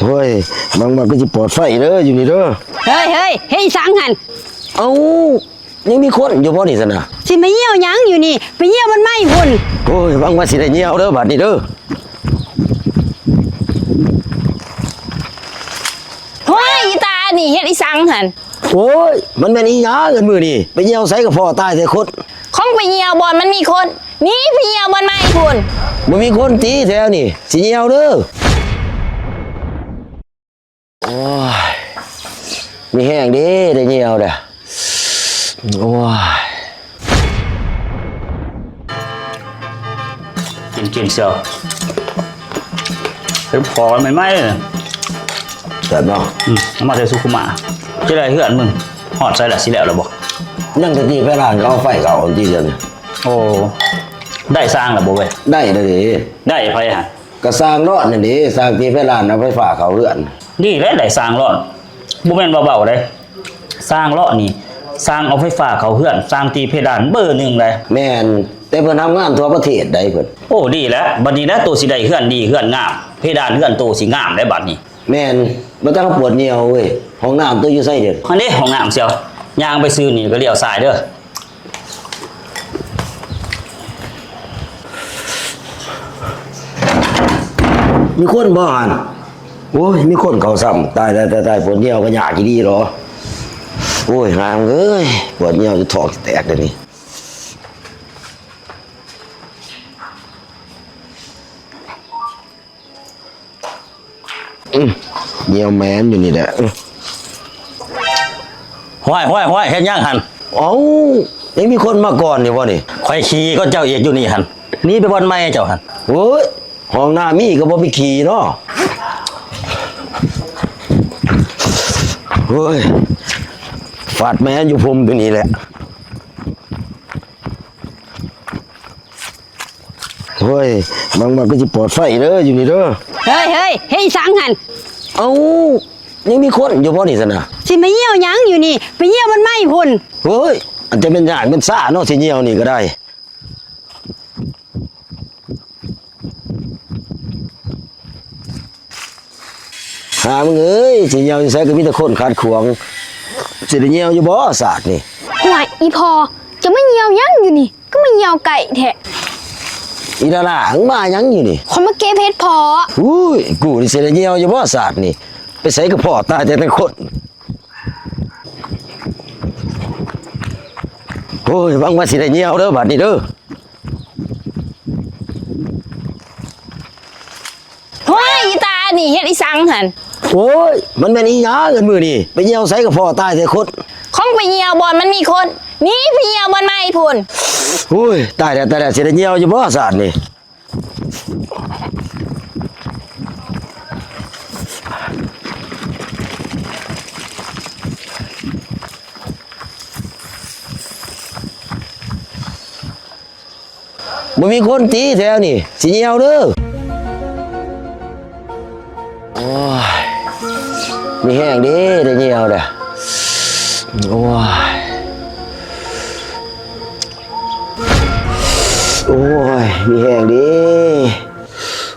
เฮ้ยมันก็จะปลอดไฟเด้ออยู่นี่เด้อเฮ้ยสังหันเอายังมีคนอยู่บ่นี่ซะนะสิมาเยี่ยวยังอยู่นี่ไปเยี่ยวมันไม่พุ่นโอ้ยบางว่าสิได้เยี่ยวเด้อบัดนี้เด้อเฮ้ยอีตานี่เฮ็ดอีสังหันโอ้ยมันแม่นอีหยังเงินมื้อนี่ไปเยี่ยวไสกับพ่อตายแต่คนของไปเยี่ยวบอลมันมีคนนี่ไปเยี่ยวบอลไม่พุ่นบ่มีคนตีแถวนี่สิเยี่ยวเด้อโอ้ยมีแห้งดิได้เยี่ยวเด้อโอ้ยกินเชียวเป็นพอไม่ไหมเลยแต่เนาะมาจากสุขุมะจะได้เหือนมึงหอดใจละสิแล้วหรอบอกนั่งตะกี้ไปร้านเขาไฟเก่าที่เดียวนี่โอ้ได้สร้างหรอบอกเว้ยได้เลยดิได้ไฟฮะก็สร้างรอดนี่ดิสร้างที่ไปร้านเอาไฟฟ้าเขาเรือนนี่แหละได้สร้างรอดบุแมนเบาๆเลยสร้างรอดนี่สร้างเอาไฟฟ้าเขาเหือนสร้างตีเพดานเบอร์หนึ่งเลยแม่นแต่เพิ่นทำงานทั่วประเทศได้เพิ่นโอ้ดีแล้วบัดนี้นะตัวสีได้เหือนดีเหือนงามเพดานเหือนตัวสีงามได้บัดนี้แม่นบ่ต้องปวดเหนียวเว้ยห้องน้ำตัวอยู่ไสเด้ออันนี้ห้องน้ำเชียวยางไปซื้อนี่ก็เลี้ยวซ้ายเด้อมีคนบ่หันโอ้ยมีคนเขาซ้ำตายปวดเหนียวก็ยากอีดีหรอโอ้ยหามเอ้ยปวดเหนียวจะถอกแตกเดี๋ยวนี้เหนียวแมนอยู่นี่แหละห้อยเห็นยังหันเอ้ายังมีคนมาก่อนอยู่วะนี่ข่อยขี่ก็เจ้าเอกอยู่นี่หันนี่ไปบอลไม้เจ้าหันโอ้ยห้องน้ามีก็บ่มีขี่เนาะเฮ้ยฟาดแม่อยู่พรมตัวนี้แหละเฮ้ยมันก็จะปลอดไฟเด้ออยู่นี่เด้อเฮ้ยสังหันเอ้ายังมีคนอยู่บ่นี่ซะนะสิมาเยี่ยวยังอยู่นี่ไปเยี่ยวมันไม่พุ่นเฮ้ยอันจะเป็นญาติเป็นซ่าเนาะสิเยี่ยวนี่ก็ได้หามึงเอ้ยสิเยี่ยวใส่ก็มีแต่คนขาดขวางสิได้เยี่ยวอยู่บ่ศาสตร์นี่ห่วยอีพอจะไม่เยี่ยวยังอยู่นี่ก็มาเยี่ยวไก่แท้อีดารามึงมายังอยู่นี่คนมาเก็บเพชรพออุ้ยกูนี่สิได้เยี่ยวอยู่บ่ศาสตร์นี่ไปใส่กับพ่อตายแต่คนโอ้ยบางว่าสิได้เยี่ยวเด้อบัดนี้เด้อเฮ้ยอีตานี่เฮ็ดอีสังหันโอ้ยมันแม่นอีหยังเงินมื้อนี่ไปเยี่ยวใส่กับพ่อตายแต่คนของไปเยี่ยวบอลมันมีคนนี่ไปเยี่ยวบอลไม่พุ่นโอ้ยตายแล้วสิได้เยี่ยวอยู่บ่ศาสตร์นี่บ่มีคนตีแถวนี่สิเหี่ยวเด้อโอ้ยมีแห้งดิได้เหี่ยวเด้อโอ้ยโอ้ยมีแห้งดิ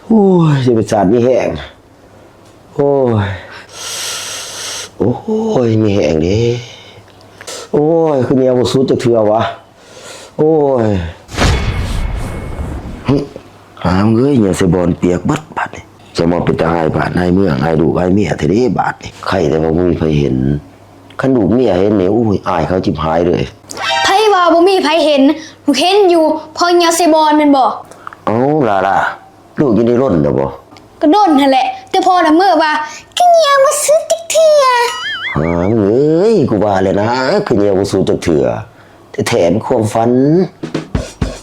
โอ้ยจะเป็นสัตว์มีแห้งโอ้ยโอ้ยมีแห้งดิโอ้ยคือเหี่ยวบ่สุดจักเทื่อวะโอ้ยหามเอ้ยอย่าใส่บอลเปียกบัดบาดนี่จะมาเป็นตาหายบาดนายเมืองนายดูนายเมียเทเดบาดนี่ใครแต่ว่าบ่มีใครเห็นคันดูเมียเห็นเนี่ยอุ้ยอายเขาจิบหายเลยไผว่าบ่มีไผเห็นหนูเห็นอยู่พอยาใส่บอลแม่นบ่เอ้าล่ะลูกอยู่ในรถน่ะบ่ก็โดนนั่นแหละแต่พอน่ะมื้อว่าก็เหี่ยวบ่ซื้อติ๊กเทื่อหามเอ้ยกูว่าเลยนะคือเหี่ยวบ่สู้จักเทื่อแต่แถมความฝัน